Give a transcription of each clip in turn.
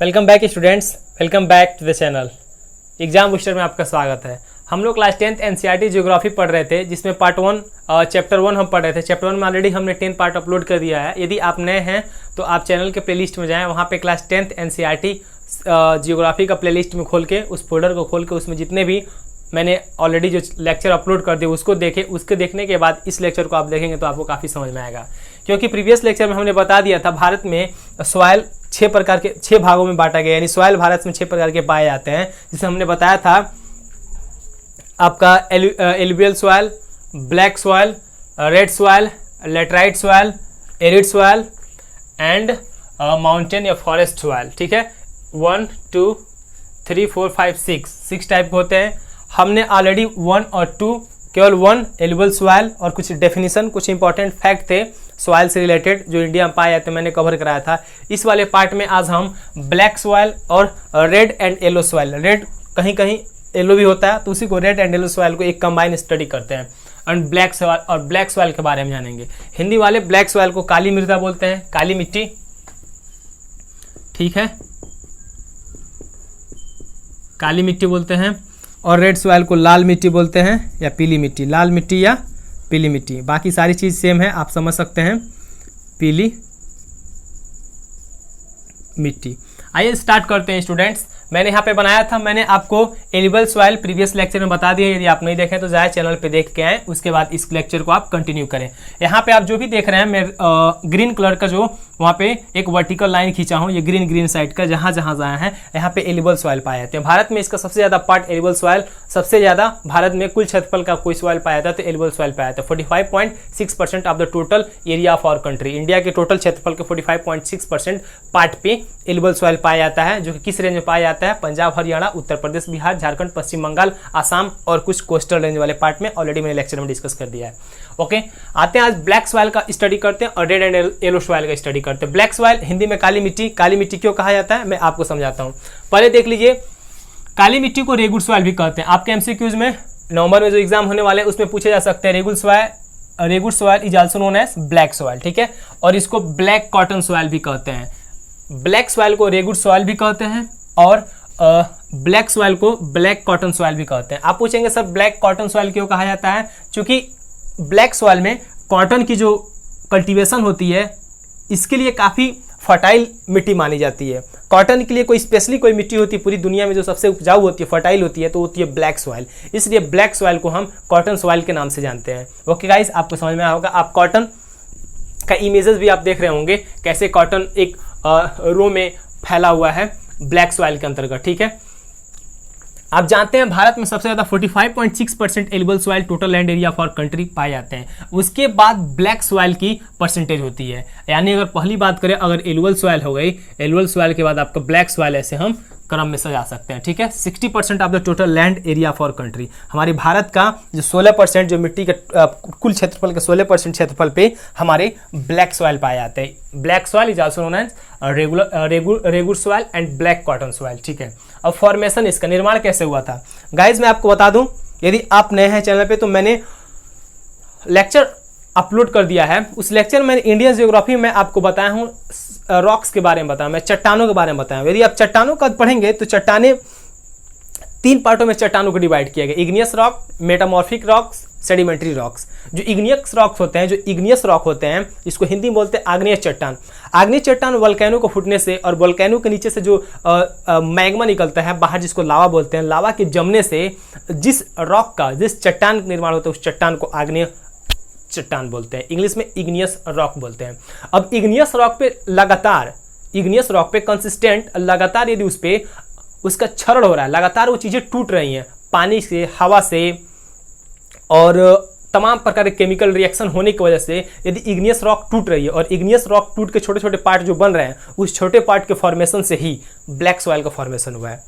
Welcome back students, welcome back to the channel. Exam booster में आपका स्वागत है। हम लोग क्लास 10th एनसीईआरटी ज्योग्राफी पढ़ रहे थे, जिसमें पार्ट 1 चैप्टर 1 हम पढ़ रहे थे। चैप्टर 1 में ऑलरेडी हमने 10 पार्ट अपलोड कर दिया है। यदि आप नए हैं तो आप चैनल के प्लेलिस्ट में जाएं, वहाँ पे क्लास 10th एनसीईआरटी ज्योग्राफी का प्लेलिस्ट में खोल के, उस फोल्डर को खोल के, उसमें जितने भी मैंने ऑलरेडी जो लेक्चर अपलोड कर दिए उसको देखें। उसके देखने के बाद इस लेक्चर को आप देखेंगे तो आपको काफ़ी समझ में आएगा, क्योंकि प्रीवियस लेक्चर में हमने बता दिया था भारत में सॉइल 6 भागों में बांटा गया, यानी सॉइल भारत में 6 प्रकार के पाए जाते हैं। जिसे हमने बताया था आपका alluvial soil, black soil, red soil, laterite soil, arid soil and mountain या फॉरेस्ट सॉइल। ठीक है, 1 2 3 4 5 6 टाइप होते हैं। हमने ऑलरेडी 1 और 2 केवल 1 एलुवियल सॉइल और कुछ डेफिनेशन, कुछ इंपॉर्टेंट फैक्ट थे सॉइल से रिलेटेड जो इंडिया में पाए जाते हैं, मैंने कवर कराया था। इस वाले पार्ट में आज हम ब्लैक सॉइल और red and yellow soil, red कहीं कहीं येलो भी होता है तो उसी को रेड एंड येलो सॉइल को एक कंबाइन स्टडी करते हैं। एंड ब्लैक सॉइल और ब्लैक सॉइल के बारे में जानेंगे। हिंदी वाले ब्लैक सॉइल को काली मृदा बोलते हैं, काली मिट्टी। ठीक है, काली मिट्टी बोलते हैं। और रेड सॉइल को लाल मिट्टी बोलते हैं या पीली मिट्टी, लाल मिट्टी या पीली मिट्टी। बाकी सारी चीज़ सेम है, आप समझ सकते हैं, पीली मिट्टी। आइए स्टार्ट करते हैं स्टूडेंट्स। मैंने यहाँ पे बनाया था, मैंने आपको एलुवियल सॉइल प्रीवियस लेक्चर में बता दिया। यदि आप नहीं देखें तो जाए चैनल पे देख के आए, उसके बाद इस लेक्चर को आप कंटिन्यू करें। यहाँ पे आप जो भी देख रहे हैं, मैं ग्रीन कलर का जो वहाँ पे एक वर्टिकल लाइन खींचा हूँ, ये ग्रीन साइड का, जहाँ जहाँ है यहाँ पे एलुवियल सॉइल पाए जाते हैं। भारत में इसका सबसे ज़्यादा पार्ट एलुवियल सॉइल, सबसे ज़्यादा भारत में कुल क्षेत्रफल का कोई सॉइल पाया जाता है तो एलुवियल सॉइल पाया जाता है। 45.6% of the total area of our country, India के टोटल क्षेत्रफल के 45.6% पार्ट पे एलुवियल सॉइल पाया जाता है, जो कि किस रेंज में पाया जाता है? पंजाब, हरियाणा, उत्तर प्रदेश, बिहार, झारखंड, पश्चिम बंगाल, आसाम और कुछ कोस्टल रेंज वाले पार्ट में। ऑलरेडी मैंने लेक्चर में डिस्कस कर दिया है। ओके, आते हैं आज ब्लैक सॉइल का स्टडी करते हैं और रेड एंड येलो सॉइल का स्टडी करते हैं। ब्लैक सॉइल हिंदी में काली मिट्टी, काली मिट्टी क्यों कहा जाता है मैं आपको समझाता हूँ। पहले देख लीजिए, काली मिट्टी को रेगुड सॉइल भी कहते हैं। आपके एमसीक्यूज में नवंबर में जो एग्जाम होने वाले हैं उसमें पूछे जा सकते हैं। Regur soil is also known as black soil. ठीक है, और इसको ब्लैक कॉटन सॉइल भी कहते हैं। ब्लैक सॉइल को रेगुड सॉइल भी कहते हैं और ब्लैक सॉइल को ब्लैक कॉटन सॉइल भी कहते हैं। आप पूछेंगे सर ब्लैक कॉटन सॉइल क्यों कहा जाता है? क्योंकि ब्लैक सॉइल में कॉटन की जो कल्टीवेशन होती है, इसके लिए काफ़ी फर्टाइल मिट्टी मानी जाती है। कॉटन के लिए कोई स्पेशली कोई मिट्टी होती है पूरी दुनिया में जो सबसे उपजाऊ होती है, फर्टाइल होती है, तो होती है ब्लैक सॉइल। इसलिए ब्लैक सॉइल को हम कॉटन सॉइल के नाम से जानते हैं। ओके गाइस, आपको समझ में आया होगा। आप कॉटन का इमेजेस भी आप देख रहे होंगे, कैसे कॉटन एक रो में फैला हुआ है ब्लैक सॉइल के अंतर्गत। ठीक है, आप जानते हैं भारत में सबसे ज्यादा 45.6% alluvial soil total land area for country पाए जाते हैं। उसके बाद ब्लैक सॉइल की परसेंटेज होती है, यानी अगर पहली बात करें, अगर एलुवियल सॉइल हो गई, एलुवियल सॉइल के बाद आपका ब्लैक सॉइल, ऐसे हम क्रम में सजा सकते हैं। ठीक है, 60% of the total land area for country, हमारे भारत का जो 16% जो मिट्टी के कुल क्षेत्रफल के 16% क्षेत्रफल पे हमारे ब्लैक सॉइल पाए जाते हैं। Black soil is also known as regur soil and black cotton soil. ठीक है, अब फॉर्मेशन, इसका निर्माण कैसे हुआ था गाइज मैं आपको बता दूं। यदि आप नए हैं चैनल पे तो मैंने लेक्चर अपलोड कर दिया है। उस लेक्चर में इंडियन ज्योग्राफी में आपको बताया हूँ, रॉक्स के बारे में बताया, मैं चट्टानों के बारे में बताया हूँ। यदि आप चट्टानों का पढ़ेंगे तो चट्टाने 3 पार्टों में चट्टानों को डिवाइड किया गया, igneous rock, metamorphic rocks, sedimentary rocks. जो इग्नियस रॉक्स होते हैं, जो इग्नियस रॉक होते हैं, इसको हिंदी में बोलते हैं आग्नेय चट्टान। आग्नेय चट्टान वोल्केनो को फूटने से और वोल्केनो के नीचे से जो मैग्मा निकलता है बाहर, जिसको लावा बोलते हैं, लावा के जमने से जिस रॉक का, जिस चट्टान का निर्माण होता है, उस चट्टान को आग्नेय चट्टान बोलते हैं। इंग्लिश में इग्नियस रॉक बोलते हैं। अब इग्नियस रॉक पे लगातार, इग्नियस रॉक पे कंसिस्टेंट लगातार यदि उस पे उसका क्षरण हो रहा है, लगातार वो चीजें टूट रही हैं, पानी से, हवा से और तमाम प्रकार के केमिकल रिएक्शन होने की वजह से यदि इग्नियस रॉक टूट रही है और इग्नियस रॉक टूट के छोटे छोटे पार्ट जो बन रहे हैं, उस छोटे पार्ट के फॉर्मेशन से ही ब्लैक सॉइल का फॉर्मेशन हुआ है।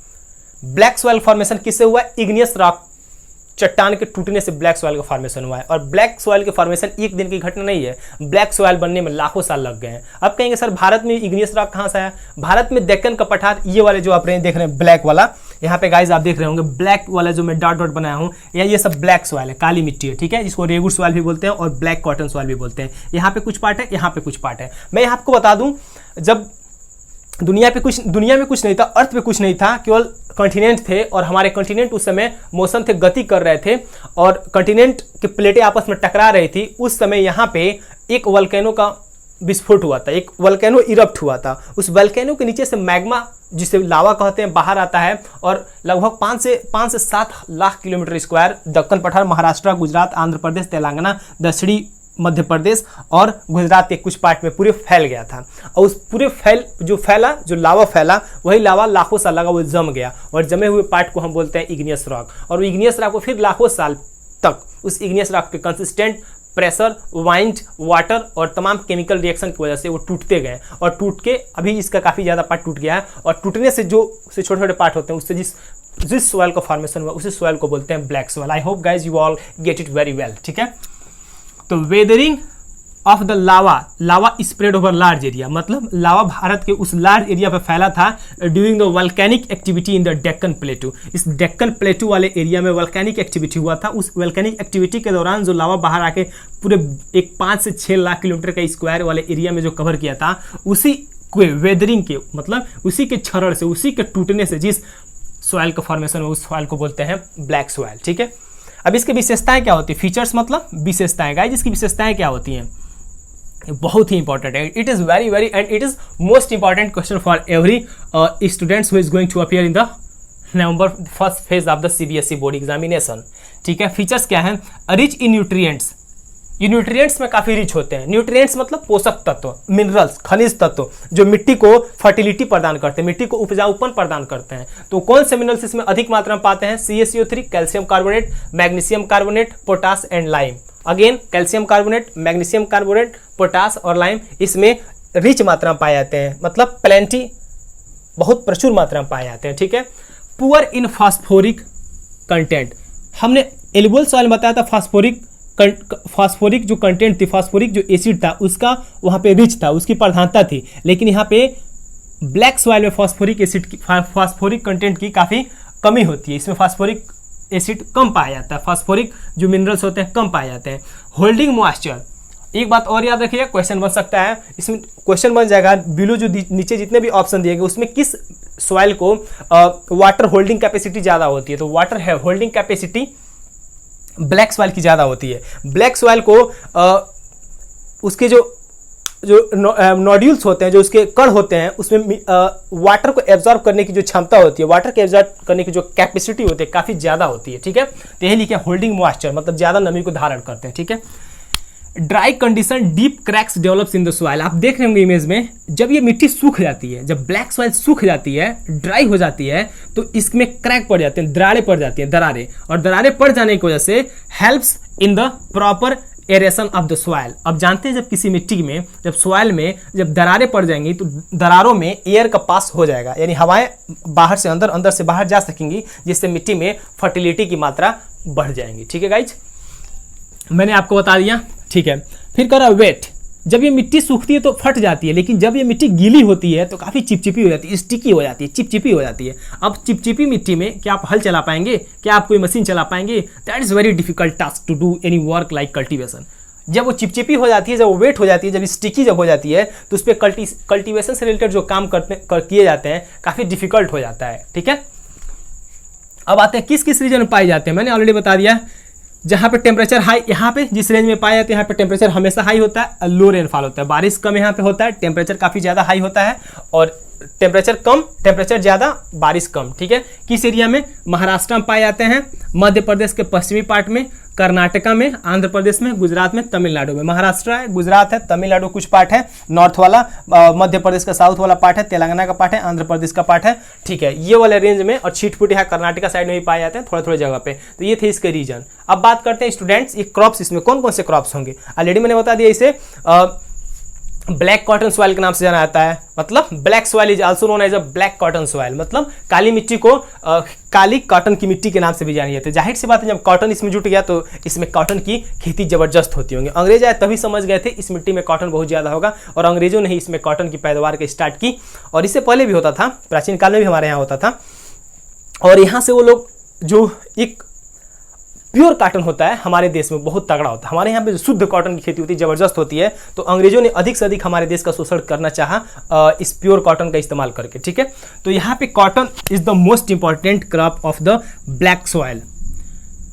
ब्लैक सॉइल फॉर्मेशन किससे हुआ है? इग्नियस रॉक चट्टान के टूटने से ब्लैक सॉइल का फॉर्मेशन हुआ है। और ब्लैक सॉइल के फॉर्मेशन एक दिन की घटना नहीं है, ब्लैक सॉइल बनने में लाखों साल लग गए हैं। अब कहेंगे सर भारत में इग्नियस रॉक कहाँ से आया? भारत में डेक्कन का पठार, ये वाले जो आप देख रहे हैं ब्लैक वाला, यहाँ पे गाइज आप देख रहे होंगे ब्लैक वाला जो मैं डॉट डॉट बनाया हूँ, ये सब ब्लैक सॉइल है, काली मिट्टी है। ठीक है, जिसको रेगुड सॉइल भी बोलते हैं और ब्लैक कॉटन सॉइल भी बोलते हैं। यहाँ पे कुछ पार्ट है, यहाँ पे कुछ पार्ट है। मैं आपको बता दूं, जब दुनिया में कुछ नहीं था, अर्थ पे कुछ नहीं था, केवल कॉन्टिनेंट थे और हमारे कॉन्टिनेंट उस समय मोशन थे, गति कर रहे थे और कॉन्टिनेंट की प्लेटें आपस में टकरा रही थी। उस समय यहाँ पे एक वल्केनो का विस्फोट हुआ था, एक वल्केनो इरप्ट हुआ था। उस वल्केनो के नीचे से मैग्मा, जिसे लावा कहते हैं, बाहर आता है और लगभग 5 से 7 लाख किलोमीटर स्क्वायर दक्कन पठार, महाराष्ट्र, गुजरात, आंध्र प्रदेश, तेलंगाना, दक्षिणी मध्य प्रदेश और गुजरात के कुछ पार्ट में पूरे फैल गया था। और उस पूरे जो लावा फैला, वही लावा लाखों साल लगा वो जम गया और जमे हुए पार्ट को हम बोलते हैं इग्नियस रॉक। और इग्नियस रॉक को फिर लाखों साल तक उस इग्नियस रॉक पे कंसिस्टेंट प्रेशर, वाइंड, वाटर और तमाम केमिकल रिएक्शन की वजह से वो टूटते गए और टूट के अभी इसका काफ़ी ज़्यादा पार्ट टूट गया है। और टूटने से जो छोटे छोटे पार्ट होते हैं उससे जिस सॉइल का फॉर्मेशन हुआ उसी सॉइल को बोलते हैं black soil. I hope guys you all get it very well. ठीक है, तो weathering of the lava spread over large area, मतलब लावा भारत के उस लार्ज एरिया पर फैला था during the volcanic activity in the Deccan प्लेटू। इस डेक्कन प्लेटू वाले एरिया में वल्केनिक एक्टिविटी हुआ था। उस वल्केनिक एक्टिविटी के दौरान जो लावा बाहर आके पूरे 5 से 6 लाख किलोमीटर का स्क्वायर वाले एरिया में जो कवर किया था, उसी के वेदरिंग के मतलब उसी के क्षरण से, उसी के टूटने से जिस सॉइल का फॉर्मेशन हो उस सॉइल को बोलते हैं ब्लैक सॉइल। ठीक है, अब इसकी विशेषताएं क्या होती है? फीचर्स मतलब विशेषताएं। गाइस इसकी विशेषताएं क्या होती हैं? बहुत ही इंपॉर्टेंट है। It is very very and it is most important question for every students who is going to appear in the November first phase of the CBSE board examination. ठीक है, फीचर्स क्या है? रिच इन न्यूट्रिएंट्स, ये nutrients में काफी rich होते हैं। Nutrients मतलब पोषक तत्व, मिनरल्स, खनिज तत्व जो मिट्टी को फर्टिलिटी प्रदान करते हैं, मिट्टी को उपजाऊपन प्रदान करते हैं। तो कौन से मिनरल्स इसमें अधिक मात्रा में पाते हैं? CaCO3, calcium carbonate, magnesium carbonate, potash and lime. Again calcium carbonate, magnesium carbonate, potash और लाइम इसमें रिच मात्रा में पाए जाते हैं, मतलब प्लेंटी, बहुत प्रचुर मात्रा में पाए जाते हैं। ठीक है, पुअर इन फास्फोरिक कंटेंट, हमने एल्युवियल सॉइल में बताया था फास्फोरिक जो कंटेंट थी, फास्फोरिक जो एसिड था उसका वहाँ पे रिच था, उसकी प्रधानता थी। लेकिन यहाँ पे ब्लैक सॉइल में फास्फोरिक कंटेंट की काफ़ी कमी होती है, इसमें फास्फोरिक एसिड कम पाया जाता है, फास्फोरिक जो मिनरल्स होते हैं कम पाए जाते हैं। होल्डिंग मॉइस्चर, एक बात और याद रखिए, क्वेश्चन बन सकता है इसमें, क्वेश्चन बन जाएगा बिलो जो नीचे जितने भी ऑप्शन दिए गए उसमें किस सॉइल को वाटर होल्डिंग कैपेसिटी ज़्यादा होती है? तो water holding capacity black soil की ज़्यादा होती है। ब्लैक सॉइल को उसके जो नोड्यूल्स होते हैं, जो उसके कण होते हैं, उसमें वाटर को एब्जॉर्ब करने की जो क्षमता होती है, वाटर के एब्जॉर्ब करने की जो कैपेसिटी होती है काफ़ी ज़्यादा होती है। ठीक है, तो यही लिखा होल्डिंग मॉइस्चर मतलब ज़्यादा नमी को धारण करते हैं। ठीक है, dry condition, deep cracks develops in the soil. आप देख रहे होंगे इमेज में, जब ये मिट्टी सूख जाती है, जब ब्लैक सॉइल सूख जाती है, ड्राई हो जाती है, तो इसमें क्रैक पड़ जाते हैं, दरारें पड़ जाती हैं, दरारें, और दरारें पड़ जाने की वजह से helps in the proper aeration of the soil. अब जानते हैं जब किसी मिट्टी में, जब सॉइल में जब दरारें पड़ जाएंगी तो दरारों में एयर का पास हो जाएगा, यानी हवाएं बाहर से अंदर, अंदर से बाहर जा सकेंगी, जिससे मिट्टी में फर्टिलिटी की मात्रा बढ़ जाएंगी। ठीक है गाइज, मैंने आपको बता दिया। ठीक है, फिर करा वेट, जब ये मिट्टी सूखती है तो फट जाती है, लेकिन जब ये मिट्टी गीली होती है तो काफ़ी चिपचिपी हो जाती है, स्टिकी हो जाती है, चिपचिपी हो जाती है। अब चिपचिपी मिट्टी में क्या आप हल चला पाएंगे? क्या आप कोई मशीन चला पाएंगे? That is very difficult task to do any work like cultivation. जब वो चिपचिपी हो जाती है, जब वो वेट हो जाती है, जब स्टिकी जब हो जाती है, तो उस पर कल्टीवेशन से रिलेटेड जो काम किए जाते हैं काफ़ी डिफिकल्ट हो जाता है। ठीक है, अब आते हैं किस किस रीजन में पाए जाते हैं। मैंने ऑलरेडी बता दिया, जहाँ पे टेम्परेचर हाई, यहाँ पे जिस रेंज में पाए जाते हैं यहाँ पे टेम्परेचर हमेशा हाई होता है, लो रेनफॉल होता है, बारिश कम यहाँ पे होता है, टेम्परेचर काफ़ी ज़्यादा हाई होता है, और टेम्परेचर कम, टेम्परेचर ज़्यादा, बारिश कम। ठीक है, किस एरिया में? महाराष्ट्र में पाए जाते हैं, मध्य प्रदेश के पश्चिमी पार्ट में, कर्नाटका में, आंध्र प्रदेश में, गुजरात में, तमिलनाडु में। महाराष्ट्र है, गुजरात है, तमिलनाडु कुछ पार्ट है, नॉर्थ वाला, मध्य प्रदेश का साउथ वाला पार्ट है, तेलंगाना का पार्ट है, आंध्र प्रदेश का पार्ट है। ठीक है, ये वाले रेंज में, और छीटपुट यहाँ कर्नाटका साइड में भी पाए जाते हैं थोड़े थोड़े जगह पे। तो ये थे इसके रीजन। अब बात करते हैं स्टूडेंट्स, ये क्रॉप्स, इसमें कौन कौन से क्रॉप्स होंगे? ऑलरेडी मैंने बता दिया, इसे ब्लैक कॉटन सॉइल के नाम से जाना जाता है, मतलब black soil is also known as a black cotton soil, मतलब काली मिट्टी को काली कॉटन की मिट्टी के नाम से भी जानी जाती है। जाहिर सी बात है, जब कॉटन इसमें जुट गया तो इसमें कॉटन की खेती जबरदस्त होती होंगी। अंग्रेज आए तभी समझ गए थे इस मिट्टी में कॉटन बहुत ज़्यादा होगा, और अंग्रेजों ने ही इसमें कॉटन की पैदावार की स्टार्ट की। और इससे पहले भी होता था, प्राचीन काल में भी हमारे यहाँ होता था। और यहाँ से वो लोग जो एक प्योर कॉटन होता है हमारे देश में बहुत तगड़ा होता है। हमारे यहाँ पे जो शुद्ध कॉटन की खेती होती है ज़बरदस्त होती है, तो अंग्रेजों ने अधिक से अधिक हमारे देश का शोषण करना चाहा इस प्योर कॉटन का इस्तेमाल करके, ठीक है। तो यहाँ पे cotton is the most important crop of the black soil.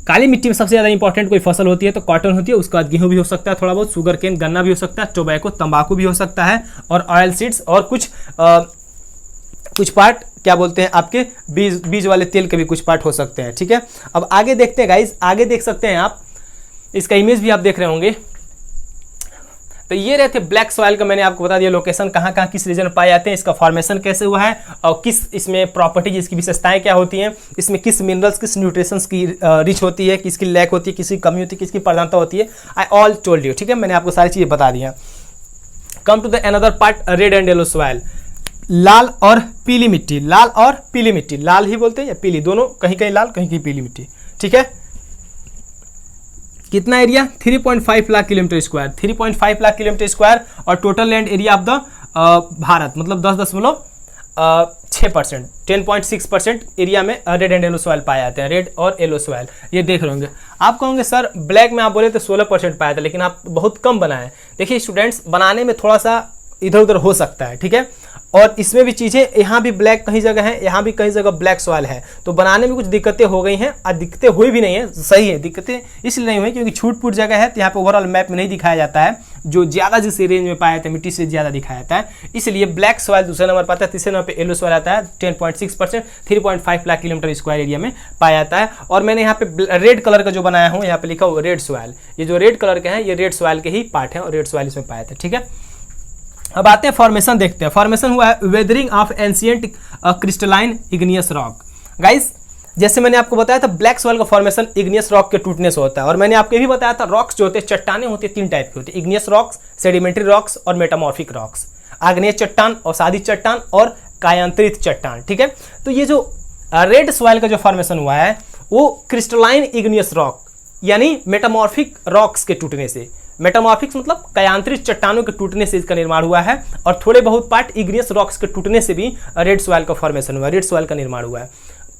काली मिट्टी में सबसे ज़्यादा इंपॉर्टेंट कोई फसल होती है तो कॉटन होती है, उसके बाद गेहूं भी हो सकता है, थोड़ा बहुत शुगर केन गन्ना भी हो सकता है, टोबैको तंबाकू भी हो सकता है, और ऑयल सीड्स, और कुछ पार्ट क्या बोलते हैं आपके बीज वाले तेल के भी कुछ पार्ट हो सकते हैं, ठीक है। अब आगे देखते हैं गाइज, आगे देख सकते हैं आप, इसका इमेज भी आप देख रहे होंगे। तो ये रहे थे ब्लैक सॉइल का, मैंने आपको बता दिया लोकेशन कहाँ कहाँ किस रीजन में पाए जाते हैं, इसका फॉर्मेशन कैसे हुआ है, और किस इसमें प्रॉपर्टीज, इसकी विशेषताएं क्या होती हैं, इसमें किस मिनरल्स किस न्यूट्रिशंस की रिच होती है, किसकी लैक होती है, किसकी कमी होती है, किसकी प्रधानता होती है। आई ऑल टोल्ड यू, ठीक है, मैंने आपको सारी चीज़ें बता दी हैं। Come to the another part, red and yellow soil, लाल और पीली मिट्टी, लाल और पीली मिट्टी, लाल ही बोलते हैं या पीली, दोनों, कहीं कहीं लाल कहीं कहीं पीली मिट्टी, ठीक है। कितना area, 3.5 lakh kilometre square, 3.5 lakh kilometre square, और total land area of the Bharat मतलब 10.6%, 10.6% एरिया में रेड एंड येलो सॉइल पाए जाते हैं, रेड और येलो सॉइल। ये देख रहे होंगे आप, कहोगे सर ब्लैक में आप बोले तो 16% पाया था, लेकिन आप बहुत कम बनाए। देखिए स्टूडेंट्स, बनाने में थोड़ा सा इधर उधर हो सकता है, ठीक है, और इसमें भी चीज़ें, यहाँ भी ब्लैक कहीं जगह है, यहाँ भी कहीं जगह ब्लैक सॉइल है, तो बनाने में कुछ दिक्कतें हो गई हैं, और दिक्कतें हुई भी नहीं है, सही है, दिक्कतें इसलिए नहीं हुई क्योंकि छूट फूट जगह है, तो यहाँ पे ओवरऑल मैप में नहीं दिखाया जाता है, जो ज़्यादा जिस रेंज में पाया जाता है मिट्टी से ज़्यादा दिखाया जाता है, इसलिए ब्लैक सॉइल दूसरे नंबर पर आता है, तीसरे नंबर पर येलो सॉइल आता है, 10.6%, 3.5 लाख किलोमीटर स्क्वायर एरिया में पाया जाता है। और मैंने यहाँ पे रेड कलर का जो बनाया हूँ, यहाँ पे लिखा हुआ रेड सॉइल, ये जो रेड कलर के हैं ये रेड सॉइल के ही पार्ट है, और रेड सॉइल इसमें पाया जाता है, ठीक है। अब आते हैं फॉर्मेशन देखते हैं। फॉर्मेशन हुआ है weathering of ancient crystalline igneous rock. Guys, जैसे मैंने आपको बताया था ब्लैक सॉइल का फॉर्मेशन इग्नियस रॉक के टूटने से होता है, और मैंने आपको ये भी बताया था रॉक्स जो होते हैं, चट्टाने होती है, 3 टाइप की होती है, इग्नियस रॉक्स, सेडिमेंट्री रॉक्स और मेटामॉर्फिक रॉक्स, आग्नेय चट्टान, अवसादी चट्टान और कायांतरित चट्टान, ठीक है। तो ये जो रेड सॉइल का जो फॉर्मेशन हुआ है वो क्रिस्टलाइन इग्नियस रॉक यानी मेटामॉर्फिक रॉक्स के टूटने से, मेटामॉर्फिक्स मतलब कयांतरित चट्टानों के टूटने से इसका निर्माण हुआ है, और थोड़े बहुत पार्ट इग्नियस रॉक्स के टूटने से भी रेड सॉइल का फॉर्मेशन हुआ है, रेड सॉइल का निर्माण हुआ है।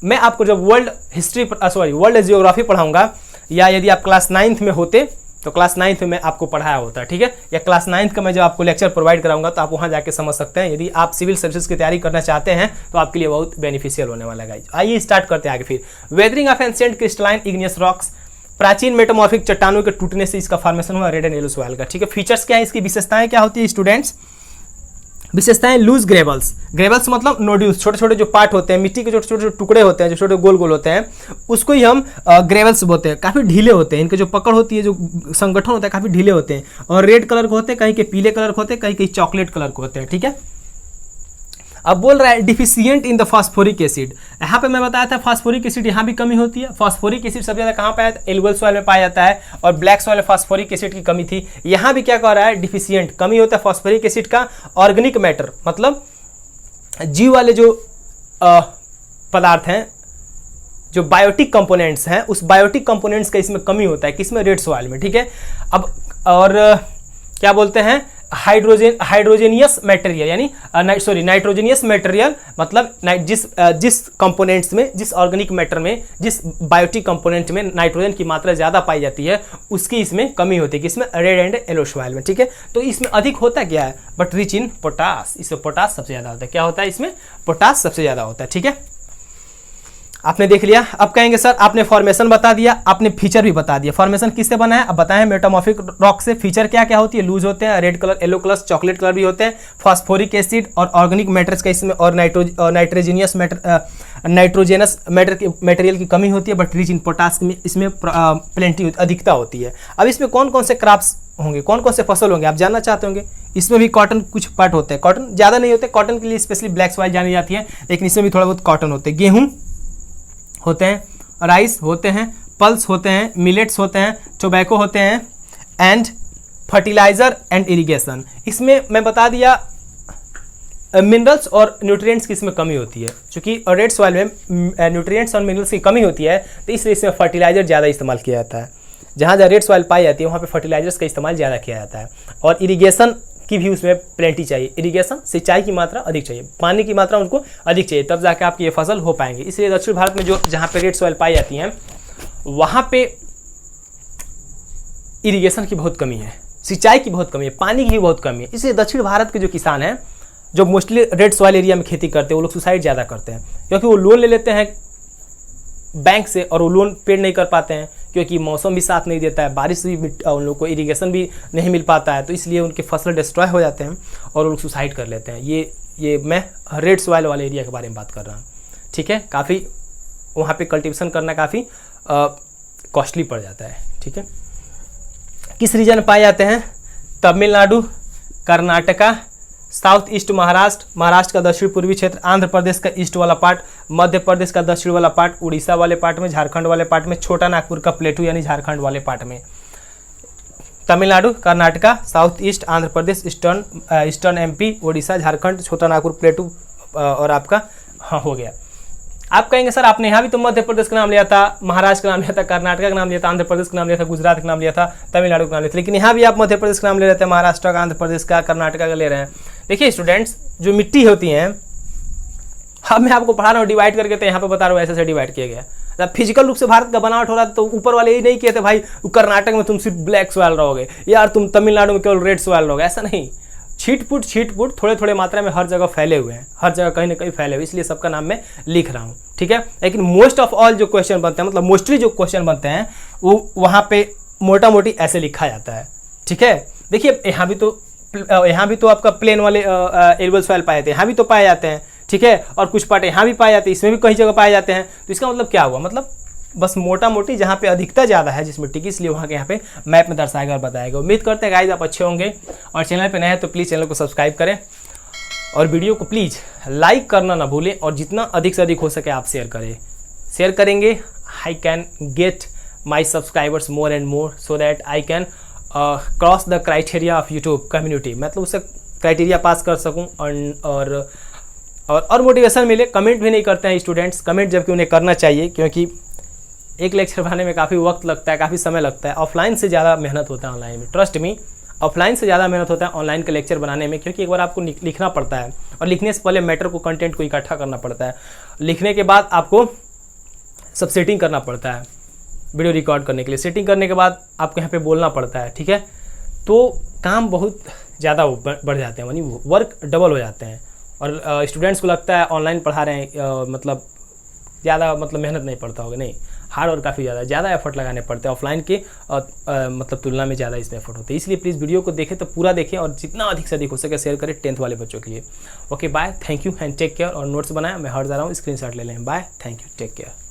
मैं आपको जब वर्ल्ड जियोग्राफी पढ़ाऊंगा, या यदि आप क्लास 9th में होते तो क्लास 9th में आपको पढ़ाया होता है, ठीक है, या क्लास 9th का मैं जब आपको लेक्चर प्रोवाइड कराऊंगा तो आप वहां जाके समझ सकते हैं। यदि आप सिविल सर्विसेज की तैयारी करना चाहते हैं तो आपके लिए बहुत बेनिफिशियल होने वाला है गाइस। आइए स्टार्ट करते हैं आगे फिर। Weathering of ancient crystalline igneous rocks, प्राचीन मेटामॉर्फिक चट्टानों के टूटने से इसका फॉर्मेशन हुआ रेड एंड येलो सॉइल का, ठीक है। फीचर्स क्या है, इसकी विशेषताएं क्या होती है स्टूडेंट्स? विशेषताएं, लूज ग्रेवल्स, ग्रेवल्स मतलब नोड्यूल्स, छोटे छोटे जो पार्ट होते हैं, मिट्टी के छोटे छोटे टुकड़े होते हैं, जो छोटे गोल गोल होते हैं, उसको ही हम ग्रेवल्स बोलते हैं। काफ़ी ढीले होते हैं, इनके जो पकड़ होती है, जो संगठन होता है काफ़ी ढीले होते हैं, और रेड कलर के होते हैं, कहीं के पीले कलर के होते हैं, कहीं कहीं चॉकलेट कलर के होते हैं, ठीक है। अब बोल रहा है deficient in the phosphoric acid, यहाँ पे मैं बताया था फास्फोरिक एसिड यहाँ भी कमी होती है। फास्फोरिक एसिड सबसे ज़्यादा कहाँ पाया जाता है? एलुवियल सॉइल में पाया जाता है, और ब्लैक सॉइल में फास्फोरिक एसिड की कमी थी। यहाँ भी क्या कह रहा है, डिफिशियंट, कमी होता है फास्फोरिक एसिड का। ऑर्गेनिक मैटर मतलब जीव वाले जो पदार्थ हैं, जो बायोटिक कंपोनेंट्स हैं, उस बायोटिक कंपोनेंट्स का इसमें कमी होता है, किसमें? रेड सॉइल में, ठीक है। अब और क्या बोलते हैं, हाइड्रोजेनियस मटेरियल यानी नाइट्रोजेनियस मटेरियल मतलब जिस कंपोनेंट्स में, जिस ऑर्गेनिक मैटर में, जिस बायोटिक कंपोनेंट में नाइट्रोजन की मात्रा ज़्यादा पाई जाती है, उसकी इसमें कमी होती है, किसमें? रेड एंड येलो सॉइल में, ठीक है। तो इसमें अधिक होता क्या है? बट रिच इन पोटास, इसमें पोटास सबसे ज़्यादा होता है। क्या होता है इसमें? पोटास सबसे ज़्यादा होता है, ठीक है। आपने देख लिया। अब कहेंगे सर आपने फॉर्मेशन बता दिया, आपने फीचर भी बता दिया। फॉर्मेशन किससे बना है? अब बताएं, मेटामॉर्फिक रॉक से। फीचर क्या क्या होती है? लूज होते हैं, red colour, yellow colour, chocolate colour भी होते हैं। फास्फोरिक एसिड और ऑर्गेनिक मैटर्स का इसमें, और नाइट्रोजेनियस मटेरियल की कमी होती है, बट रिच इन पोटास में इसमें प्लेंटी अधिकता होती है। अब इसमें कौन कौन से क्रॉप्स होंगे, कौन कौन से फसल होंगे, आप जानना चाहते होंगे। इसमें भी कॉटन कुछ पार्ट होते हैं, कॉटन ज़्यादा नहीं होते, कॉटन के लिए स्पेशली ब्लैक सॉइल जानी जाती है, लेकिन इसमें भी थोड़ा बहुत कॉटन होते हैं। गेहूँ होते हैं, राइस होते हैं, पल्स होते हैं, मिलेट्स होते हैं, टोबैको होते हैं, एंड फर्टिलाइजर एंड इरिगेशन। इसमें मैं बता दिया मिनरल्स और न्यूट्रिएंट्स की इसमें कमी होती है, क्योंकि रेड सॉइल में न्यूट्रिएंट्स और मिनरल्स की कमी होती है, तो इसलिए इसमें फर्टिलाइजर ज़्यादा इस्तेमाल किया जाता है। जहाँ जहाँ रेड सॉइल पाई जाती है वहाँ पे फर्टिलाइजर्स का इस्तेमाल ज़्यादा किया जाता है, और इरिगेशन की भी उसमें प्लेंटी चाहिए। इरिगेशन, सिंचाई की मात्रा अधिक चाहिए, पानी की मात्रा उनको अधिक चाहिए, तब जाके आपकी ये फसल हो पाएंगे। इसलिए दक्षिण भारत में जो जहाँ पे रेड सॉइल पाई जाती हैं वहाँ पे इरिगेशन की बहुत कमी है, सिंचाई की बहुत कमी है, पानी की भी बहुत कमी है। इसलिए दक्षिण भारत के जो किसान हैं जो मोस्टली रेड सॉइल एरिया में खेती करते हैं वो लोग सुसाइड ज़्यादा करते हैं, क्योंकि वो लोन ले लेते हैं बैंक से और वो लोन पे नहीं कर पाते हैं, क्योंकि मौसम भी साथ नहीं देता है, बारिश भी उन लोग को इरिगेशन भी नहीं मिल पाता है, तो इसलिए उनके फसल डिस्ट्रॉय हो जाते हैं और वो लोग सुसाइड कर लेते हैं। ये मैं रेड सॉइल वाले एरिया के बारे में बात कर रहा हूँ, ठीक है। काफ़ी वहाँ पे कल्टीवेशन करना काफ़ी कॉस्टली पड़ जाता है, ठीक है। किस रीजन में पाए जाते हैं? तमिलनाडु, कर्नाटका, साउथ ईस्ट महाराष्ट्र, महाराष्ट्र का दक्षिण पूर्वी क्षेत्र, आंध्र प्रदेश का ईस्ट वाला पार्ट, मध्य प्रदेश का दक्षिण वाला पार्ट, उड़ीसा वाले पार्ट में, झारखंड वाले पार्ट में, छोटा नागपुर का प्लेटू यानी झारखंड वाले पार्ट में। Tamil Nadu, Karnataka, south east, Andhra Pradesh, eastern MP, Orissa, Jharkhand, छोटा नागपुर, प्लेटू और आपका हाँ हो गया। आप कहेंगे सर आपने यहाँ भी तो मध्य प्रदेश का नाम लिया था, महाराष्ट्र का नाम लिया था, कर्नाटक का नाम लिया था, आंध्र प्रदेश का नाम लिया था, गुजरात का नाम लिया था, तमिलनाडु का नाम लिया था, लेकिन यहाँ भी आप मध्य प्रदेश का नाम ले रहे थे, महाराष्ट्र का, आंध्र प्रदेश का, कर्नाटक का ले रहे हैं। देखिए स्टूडेंट्स, जो मिट्टी होती हैं, अब मैं आपको पढ़ा रहा हूँ डिवाइड करके, तो यहाँ पे बता रहा हूँ ऐसे डिवाइड किया गया। जब फिजिकल रूप से भारत का बनावट हो रहा था तो ऊपर वाले ये नहीं कहते भाई कर्नाटक में तुम सिर्फ ब्लैक सॉइल रहोगे, यार तुम तमिलनाडु में केवल रेड सॉइल रहोगे, ऐसा नहीं। छीट-फूट थोड़े थोड़े मात्रा में हर जगह फैले हुए हैं, हर जगह कहीं ना कहीं फैले हुए, इसलिए सबका नाम मैं लिख रहा हूँ, ठीक है। लेकिन मोस्ट ऑफ ऑल जो क्वेश्चन बनते हैं, मतलब मोस्टली जो क्वेश्चन बनते हैं वो वहाँ पे मोटा मोटी ऐसे लिखा जाता है, ठीक है। देखिए यहाँ भी तो आपका प्लेन वाले एरिबल सॉइल पाए जाते हैं, यहाँ भी तो पाए जाते हैं, ठीक है, और कुछ पार्ट यहाँ भी पाए जाते हैं, इसमें भी कई जगह पाए जाते हैं। तो इसका मतलब क्या हुआ? मतलब बस मोटा मोटी जहाँ पे अधिकता ज़्यादा है जिस मिट्टी की, इसलिए वहाँ के यहाँ पे मैप में दर्शाएगा और बताएगा। उम्मीद करते हैं गाइस आप अच्छे होंगे, और चैनल पे नए हैं तो प्लीज़ चैनल को सब्सक्राइब करें और वीडियो को प्लीज़ लाइक करना ना भूलें, और जितना अधिक से अधिक हो सके आप शेयर करें। शेयर करेंगे I can get my subscribers more and more, so that I can cross the criteria of YouTube community, मतलब उससे क्राइटेरिया पास कर सकूँ और मोटिवेशन मिले। कमेंट भी नहीं करते हैं स्टूडेंट्स, कमेंट जबकि उन्हें करना चाहिए, क्योंकि एक लेक्चर बनाने में काफ़ी वक्त लगता है, काफ़ी समय लगता है। ऑफलाइन से ज़्यादा मेहनत होता है ऑनलाइन में, ट्रस्ट मी, ऑफलाइन से ज़्यादा मेहनत होता है ऑनलाइन का लेक्चर बनाने में, क्योंकि एक बार आपको लिखना पड़ता है, और लिखने से पहले मैटर को, कंटेंट को इकट्ठा करना पड़ता है, लिखने के बाद आपको सब सेटिंग करना पड़ता है वीडियो रिकॉर्ड करने के लिए, सेटिंग करने के बाद आपको यहाँ पे बोलना पड़ता है, ठीक है। तो काम बहुत ज़्यादा बढ़ जाते हैं, यानी वर्क डबल हो जाते हैं, और स्टूडेंट्स को लगता है ऑनलाइन पढ़ा रहे हैं मतलब ज़्यादा मतलब मेहनत नहीं पड़ता होगा, नहीं, हार्ड और काफ़ी ज़्यादा एफर्ट लगाने पड़ते हैं ऑफलाइन के मतलब तुलना में, ज़्यादा इसमें एफर्ट होते हैं। इसलिए प्लीज़ वीडियो को देखें तो पूरा देखें, और जितना अधिक से अधिक हो सके शेयर करें 10th वाले बच्चों के लिए। Okay bye, thank you and take care. और नोट्स बनाया मैं हट जा रहा हूँ, स्क्रीनशॉट ले लें। Bye, thank you, take care.